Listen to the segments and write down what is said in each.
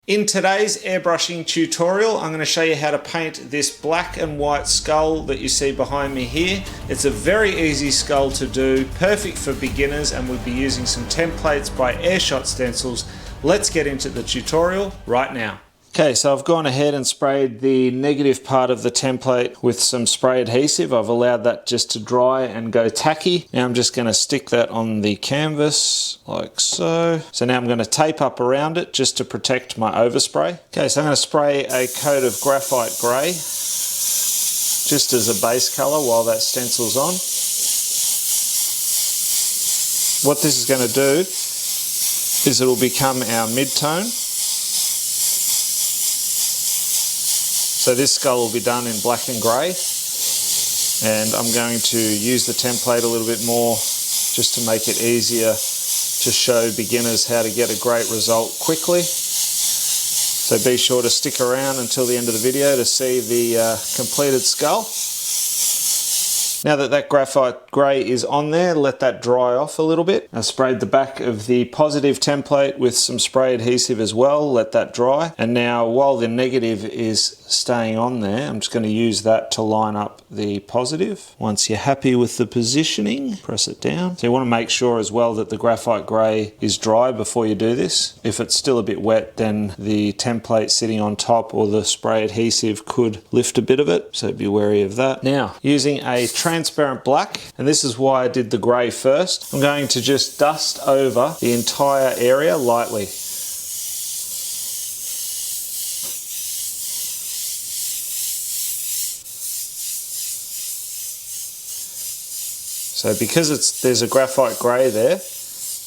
In today's airbrushing tutorial, I'm going to show you how to paint this black and white skull that you see behind me here. It's a very easy skull to do, perfect for beginners, and we'll be using some templates by AirShot Stencils. Let's get into the tutorial right now. Okay, so I've gone ahead and sprayed the negative part of the template with some spray adhesive. I've allowed that just to dry and go tacky. Now I'm just going to stick that on the canvas like so. So now I'm going to tape up around it just to protect my overspray. Okay, so I'm going to spray a coat of graphite grey just as a base colour while that stencil's on. What this is going to do is it'll become our mid-tone. So this skull will be done in black and grey, and I'm going to use the template a little bit more just to make it easier to show beginners how to get a great result quickly. So be sure to stick around until the end of the video to see the completed skull. Now that that graphite grey is on there, let that dry off a little bit. I sprayed the back of the positive template with some spray adhesive as well, let that dry. And now while the negative is staying on there, I'm just going to use that to line up the positive. Once you're happy with the positioning, press it down. So you want to make sure as well that the graphite grey is dry before you do this. If it's still a bit wet, then the template sitting on top or the spray adhesive could lift a bit of it, so be wary of that. Now, using a transparent black, and this is why I did the grey first, I'm going to just dust over the entire area lightly. So because there's a graphite grey there,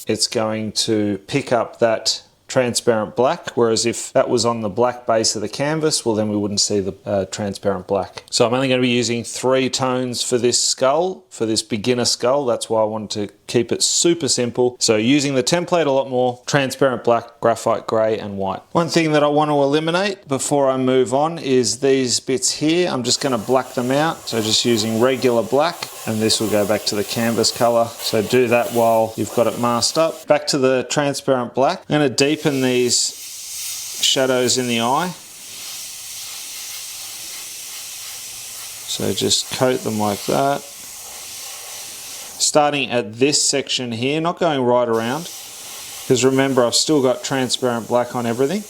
it's going to pick up that transparent black, whereas if that was on the black base of the canvas, well then we wouldn't see the transparent black. So I'm only going to be using 3 tones for this skull, for this beginner skull. That's why I wanted to keep it super simple. So using the template a lot more, transparent black, graphite grey and white. One thing that I want to eliminate before I move on is these bits here. I'm just going to black them out. So just using regular black, and this will go back to the canvas colour. So do that while you've got it masked up. Back to the transparent black. I'm going to deepen these shadows in the eye. So just coat them like that. Starting at this section here, not going right around, because remember I've still got transparent black on everything.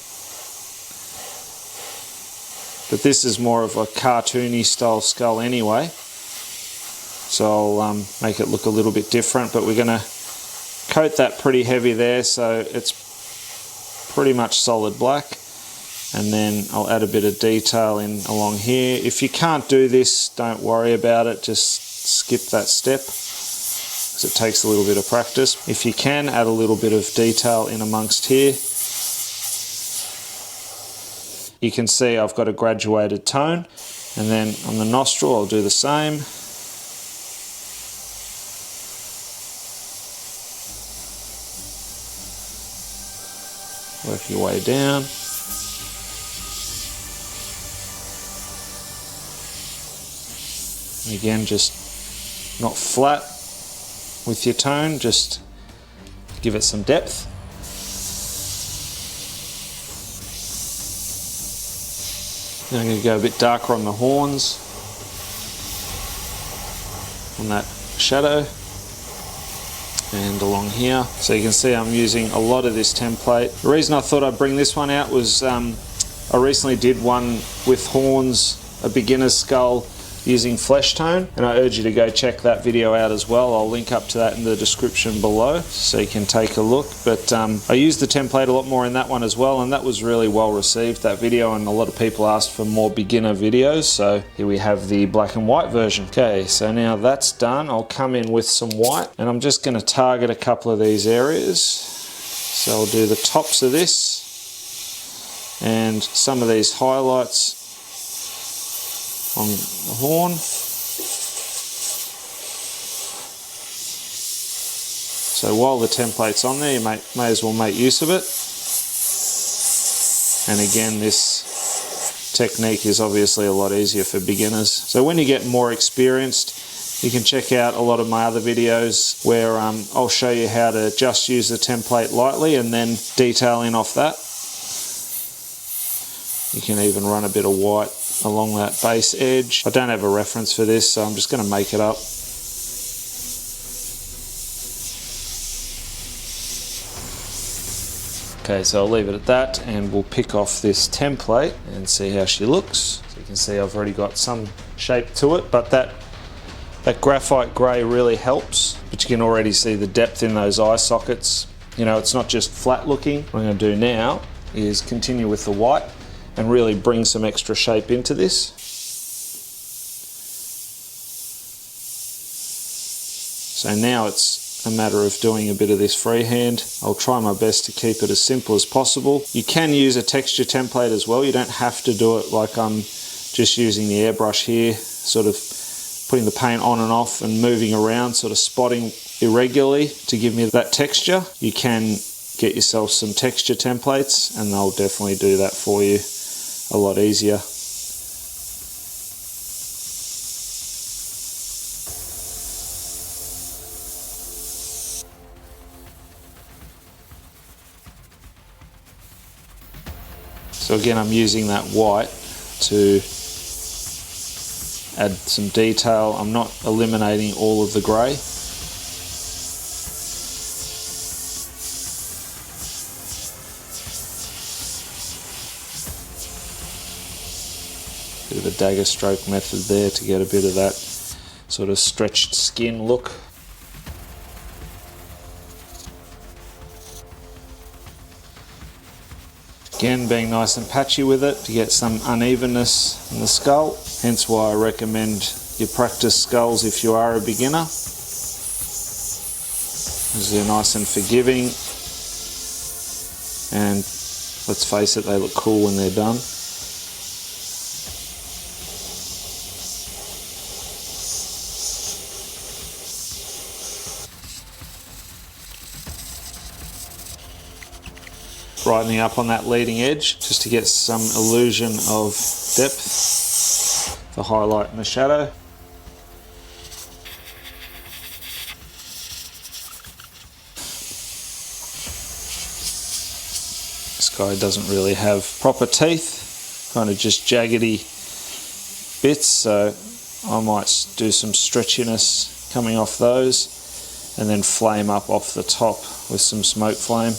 But this is more of a cartoony style skull anyway. So I'll make it look a little bit different, but we're going to coat that pretty heavy there so it's pretty much solid black. And then I'll add a bit of detail in along here. If you can't do this, don't worry about it, just skip that step, because it takes a little bit of practice. If you can, add a little bit of detail in amongst here. You can see I've got a graduated tone, and then on the nostril I'll do the same. Work your way down. Again, just not flat with your tone, just give it some depth. Now I'm going to go a bit darker on the horns, on that shadow, and along here. So you can see I'm using a lot of this template. The reason I thought I'd bring this one out was I recently did one with horns, a beginner's skull, using flesh tone, and I urge you to go check that video out as well. I'll link up to that in the description below so you can take a look. But I used the template a lot more in that one as well, and that was really well received, that video, and a lot of people asked for more beginner videos. So here we have the black and white version. Okay, so now that's done, I'll come in with some white, and I'm just going to target a couple of these areas. So I'll do the tops of this and some of these highlights on the horn. So while the template's on there, you may as well make use of it. And again, this technique is obviously a lot easier for beginners. So when you get more experienced, you can check out a lot of my other videos where I'll show you how to just use the template lightly and then detail in off that. You can even run a bit of white along that base edge. I don't have a reference for this, so I'm just going to make it up. Okay, so I'll leave it at that, and we'll pick off this template and see how she looks. So you can see I've already got some shape to it, but that graphite grey really helps. But you can already see the depth in those eye sockets. You know, it's not just flat looking. What I'm going to do now is continue with the white and really bring some extra shape into this. So now it's a matter of doing a bit of this freehand. I'll try my best to keep it as simple as possible. You can use a texture template as well. You don't have to do it like I'm just using the airbrush here, sort of putting the paint on and off and moving around, sort of spotting irregularly to give me that texture. You can get yourself some texture templates and they'll definitely do that for you a lot easier. So again, I'm using that white to add some detail. I'm not eliminating all of the grey. Bit of a dagger stroke method there to get a bit of that sort of stretched skin look. Again, being nice and patchy with it to get some unevenness in the skull, hence why I recommend you practice skulls if you are a beginner, because they're nice and forgiving, and let's face it, they look cool when they're done. Brightening up on that leading edge just to get some illusion of depth, the highlight and the shadow. This guy doesn't really have proper teeth, kind of just jaggedy bits, so I might do some stretchiness coming off those and then flame up off the top with some smoke flame.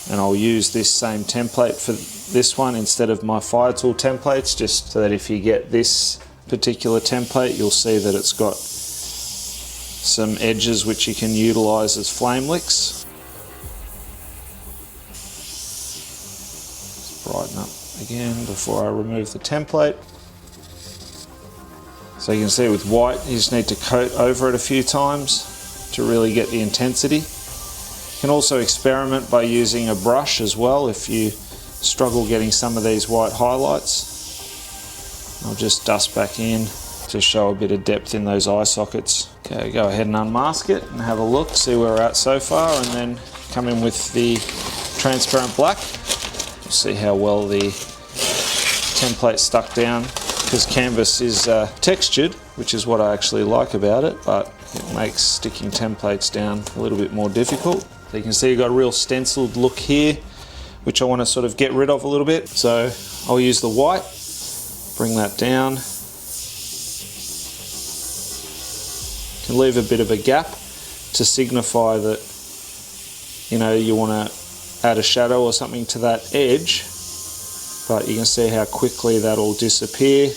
And I'll use this same template for this one instead of my fire tool templates, just so that if you get this particular template, you'll see that it's got some edges which you can utilize as flame licks. Let's brighten up again before I remove the template. So you can see with white, you just need to coat over it a few times to really get the intensity. You can also experiment by using a brush as well if you struggle getting some of these white highlights. I'll just dust back in to show a bit of depth in those eye sockets. Okay, go ahead and unmask it and have a look, see where we're at so far, and then come in with the transparent black. You'll see how well the template stuck down, because canvas is textured, which is what I actually like about it, but it makes sticking templates down a little bit more difficult. So you can see you've got a real stenciled look here, which I want to sort of get rid of a little bit. So I'll use the white, bring that down. You can leave a bit of a gap to signify that, you know, you want to add a shadow or something to that edge, but you can see how quickly that'll disappear.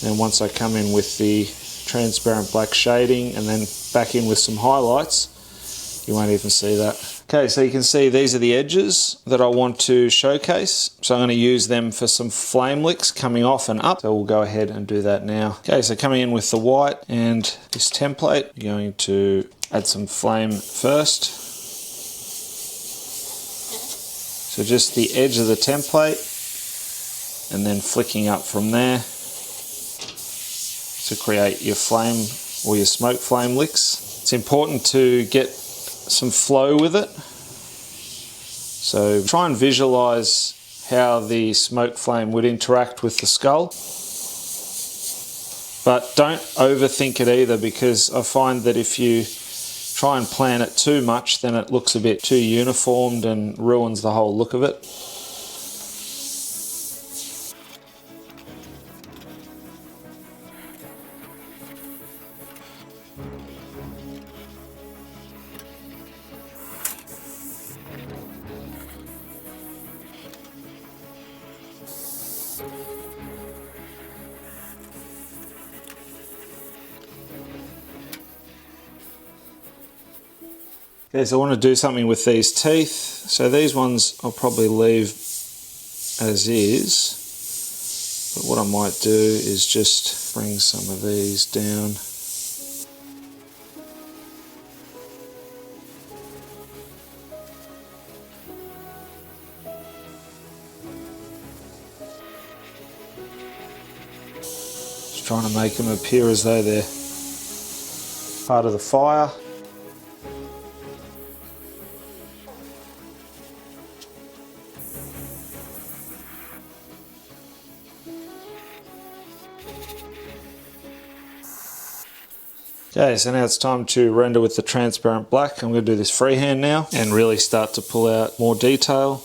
And once I come in with the transparent black shading and then back in with some highlights, you won't even see that. Okay, so you can see these are the edges that I want to showcase. So I'm going to use them for some flame licks coming off and up. So we'll go ahead and do that now. Okay, so coming in with the white and this template, you're going to add some flame first. So just the edge of the template and then flicking up from there to create your flame or your smoke flame licks. It's important to get some flow with it. So try and visualize how the smoke flame would interact with the skull. But don't overthink it either, because I find that if you try and plan it too much, then it looks a bit too uniformed and ruins the whole look of it. Okay, so I want to do something with these teeth. So these ones I'll probably leave as is. But what I might do is just bring some of these down. Just trying to make them appear as though they're part of the fire. Okay, so now it's time to render with the transparent black. I'm going to do this freehand now and really start to pull out more detail.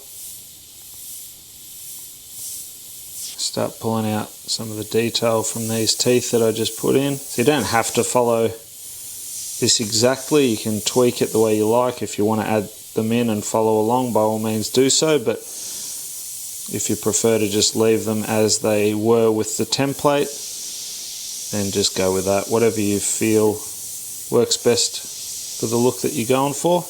Start pulling out some of the detail from these teeth that I just put in. So you don't have to follow this exactly, you can tweak it the way you like. If you want to add them in and follow along, by all means do so, but if you prefer to just leave them as they were with the template, then just go with that. Whatever you feel works best for the look that you're going for.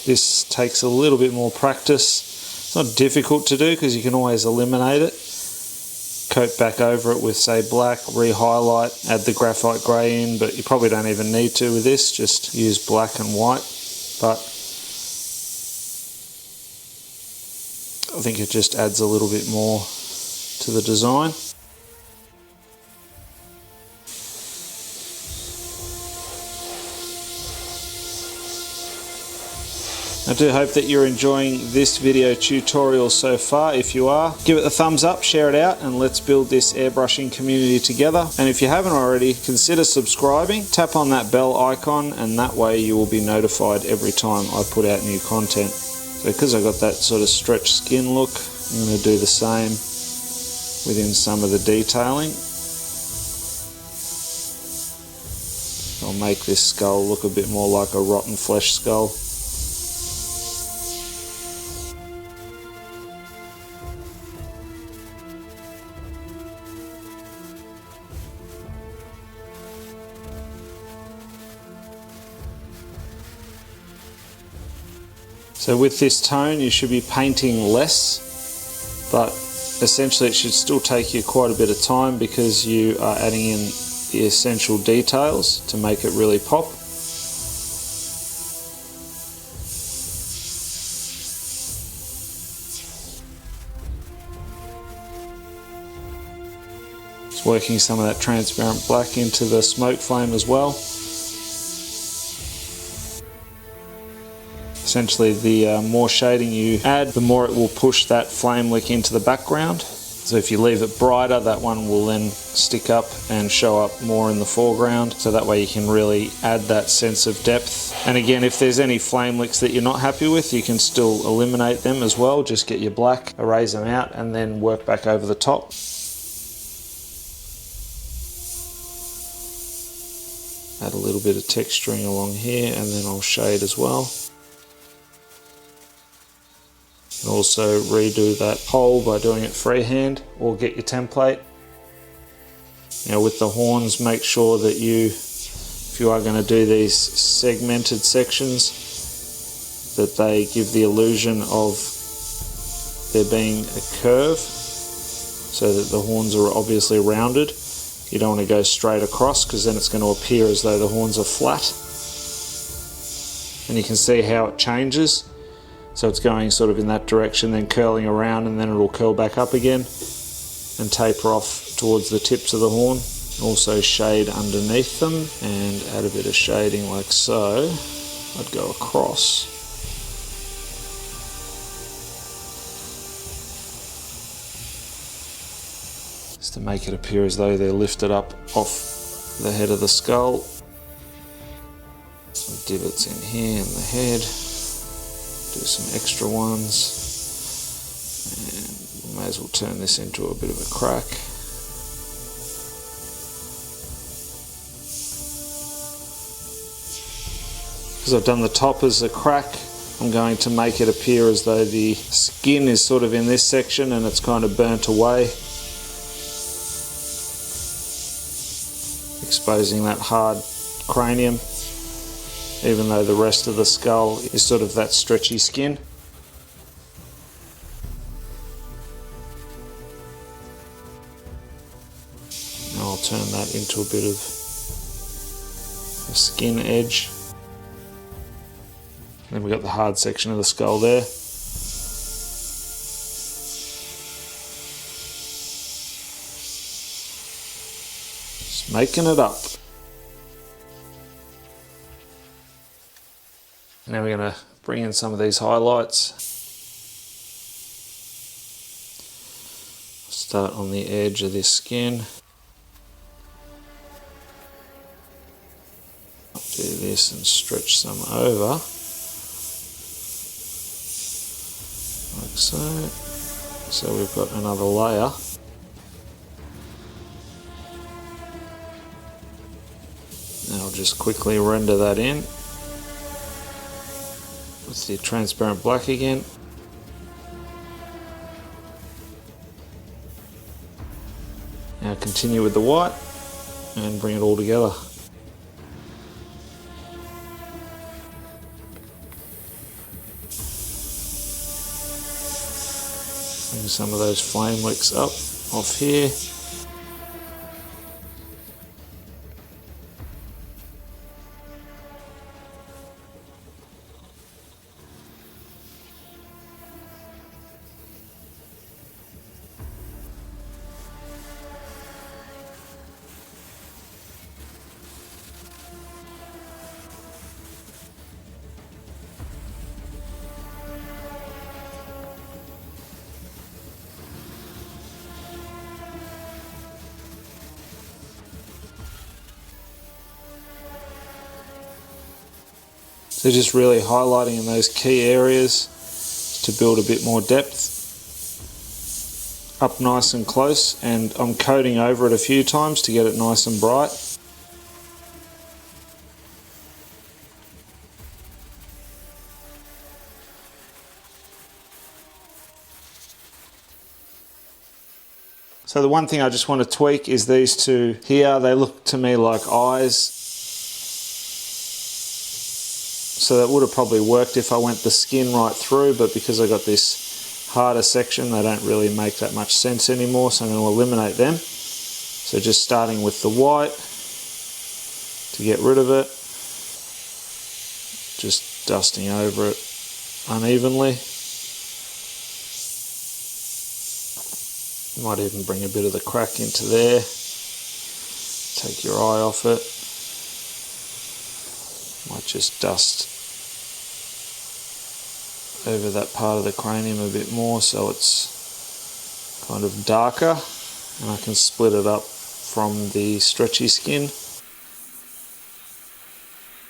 This takes a little bit more practice. It's not difficult to do because you can always eliminate it. Coat back over it with, say, black, re-highlight, add the graphite grey in, but you probably don't even need to with this, just use black and white. But I think it just adds a little bit more to the design. I do hope that you're enjoying this video tutorial so far. If you are, give it a thumbs up, share it out, and let's build this airbrushing community together. And if you haven't already, consider subscribing, tap on that bell icon, and that way you will be notified every time I put out new content. So because I got that sort of stretched skin look, I'm going to do the same within some of the detailing. I'll make this skull look a bit more like a rotten flesh skull. So with this tone you should be painting less, but essentially it should still take you quite a bit of time because you are adding in the essential details to make it really pop. Just working some of that transparent black into the smoke flame as well. Essentially, the more shading you add, the more it will push that flame wick into the background. So if you leave it brighter, that one will then stick up and show up more in the foreground. So that way you can really add that sense of depth. And again, if there's any flame wicks that you're not happy with, you can still eliminate them as well. Just get your black, erase them out, and then work back over the top. Add a little bit of texturing along here, and then I'll shade as well. You can also redo that hole by doing it freehand or get your template. Now with the horns, make sure that if you are going to do these segmented sections, that they give the illusion of there being a curve so that the horns are obviously rounded. You don't want to go straight across because then it's going to appear as though the horns are flat. And you can see how it changes. So it's going sort of in that direction, then curling around, and then it'll curl back up again and taper off towards the tips of the horn. Also shade underneath them and add a bit of shading like so. I'd go across. to make it appear as though they're lifted up off the head of the skull. Some divots in here in the head. Do some extra ones. And we may as well turn this into a bit of a crack. Because I've done the top as a crack, I'm going to make it appear as though the skin is sort of in this section and it's kind of burnt away, exposing that hard cranium, even though the rest of the skull is sort of that stretchy skin. Now I'll turn that into a bit of a skin edge. Then we've got the hard section of the skull there. Just making it up. Now we're going to bring in some of these highlights. Start on the edge of this skin. Do this and stretch some over. Like so. So we've got another layer. Now I'll just quickly render that in with the transparent black again. Now continue with the white and bring it all together. Bring some of those flame wicks up off here. So just really highlighting in those key areas to build a bit more depth. Up nice and close, and I'm coating over it a few times to get it nice and bright. So the one thing I just want to tweak is these two here. They look to me like eyes. So that would have probably worked if I went the skin right through, but because I got this harder section, they don't really make that much sense anymore, so I'm going to eliminate them. So just starting with the white to get rid of it, just dusting over it unevenly. Might even bring a bit of the crack into there, take your eye off it. Might just dust over that part of the cranium a bit more so it's kind of darker, and I can split it up from the stretchy skin.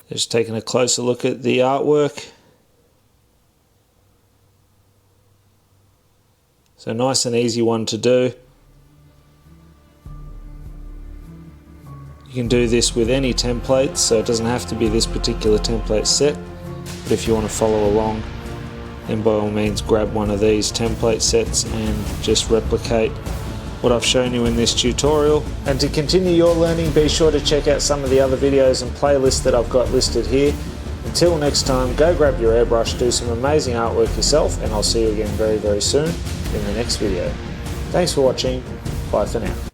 Just taking a closer look at the artwork. So nice and easy one to do. You can do this with any template, so it doesn't have to be this particular template set, but if you want to follow along, then by all means grab one of these template sets and just replicate what I've shown you in this tutorial. And to continue your learning, be sure to check out some of the other videos and playlists that I've got listed here. Until next time, go grab your airbrush, do some amazing artwork yourself, and I'll see you again very, very soon in the next video. Thanks for watching. Bye for now.